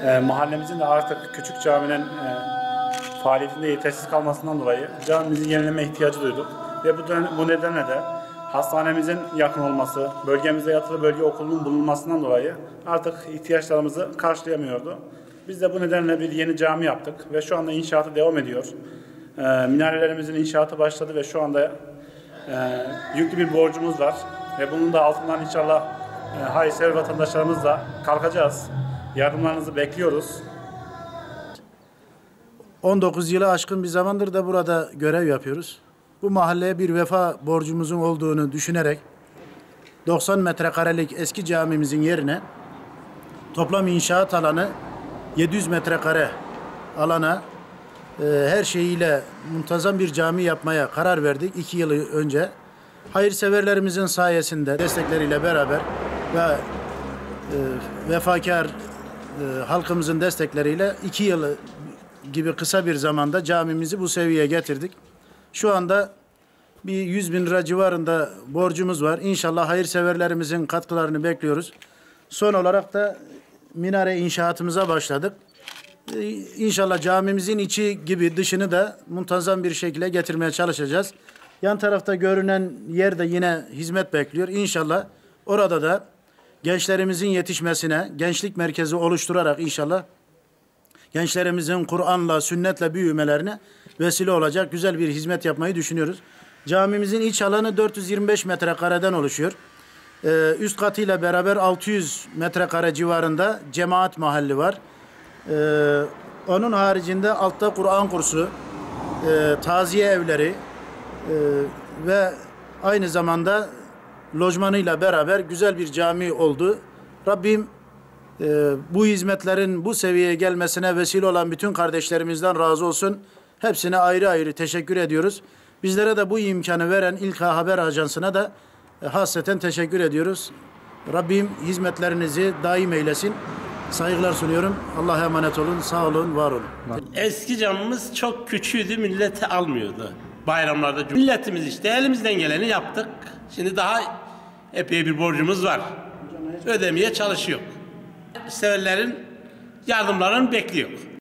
Mahallemizin de artık küçük caminin faaliyetinde yetersiz kalmasından dolayı camimizin yenileme ihtiyacı duyduk. Ve bu nedenle de hastanemizin yakın olması, bölgemizde yatılı bölge okulunun bulunmasından dolayı artık ihtiyaçlarımızı karşılayamıyordu. Biz de bu nedenle bir yeni cami yaptık ve şu anda inşaatı devam ediyor. Minarelerimizin inşaatı başladı ve şu anda yüklü bir borcumuz var. Ve bunun da altından inşallah hayırsever vatandaşlarımızla kalkacağız. Yardımlarınızı bekliyoruz. 19 yılı aşkın bir zamandır da burada görev yapıyoruz. Bu mahalleye bir vefa borcumuzun olduğunu düşünerek 90 metrekarelik eski camimizin yerine toplam inşaat alanı 700 metrekare alana her şeyiyle muntazam bir cami yapmaya karar verdik 2 yıl önce. Hayırseverlerimizin sayesinde, destekleriyle beraber ve vefakar halkımızın destekleriyle 2 yıl gibi kısa bir zamanda camimizi bu seviyeye getirdik. Şu anda bir 100 bin lira civarında borcumuz var. İnşallah hayırseverlerimizin katkılarını bekliyoruz. Son olarak da minare inşaatımıza başladık. İnşallah camimizin içi gibi dışını da muntazam bir şekilde getirmeye çalışacağız. Yan tarafta görünen yerde yine hizmet bekliyor. İnşallah orada da gençlerimizin yetişmesine, gençlik merkezi oluşturarak inşallah gençlerimizin Kur'an'la, sünnetle büyümelerine vesile olacak güzel bir hizmet yapmayı düşünüyoruz. Camimizin iç alanı 425 metrekareden oluşuyor. Üst katıyla beraber 600 metrekare civarında cemaat mahalli var. Onun haricinde altta Kur'an kursu, taziye evleri ve aynı zamanda lojmanıyla beraber güzel bir cami oldu. Rabbim bu hizmetlerin bu seviyeye gelmesine vesile olan bütün kardeşlerimizden razı olsun. Hepsine ayrı ayrı teşekkür ediyoruz. Bizlere de bu imkanı veren İlka Haber Ajansı'na da hasreten teşekkür ediyoruz. Rabbim hizmetlerinizi daim eylesin. Saygılar sunuyorum. Allah'a emanet olun. Sağ olun, var olun. Eski camımız çok küçüğüydü, milleti almıyordu. Bayramlarda milletimiz işte elimizden geleni yaptık. Şimdi daha epey bir borcumuz var. Ödemeye çalışıyor. Severlerin yardımlarını bekliyor.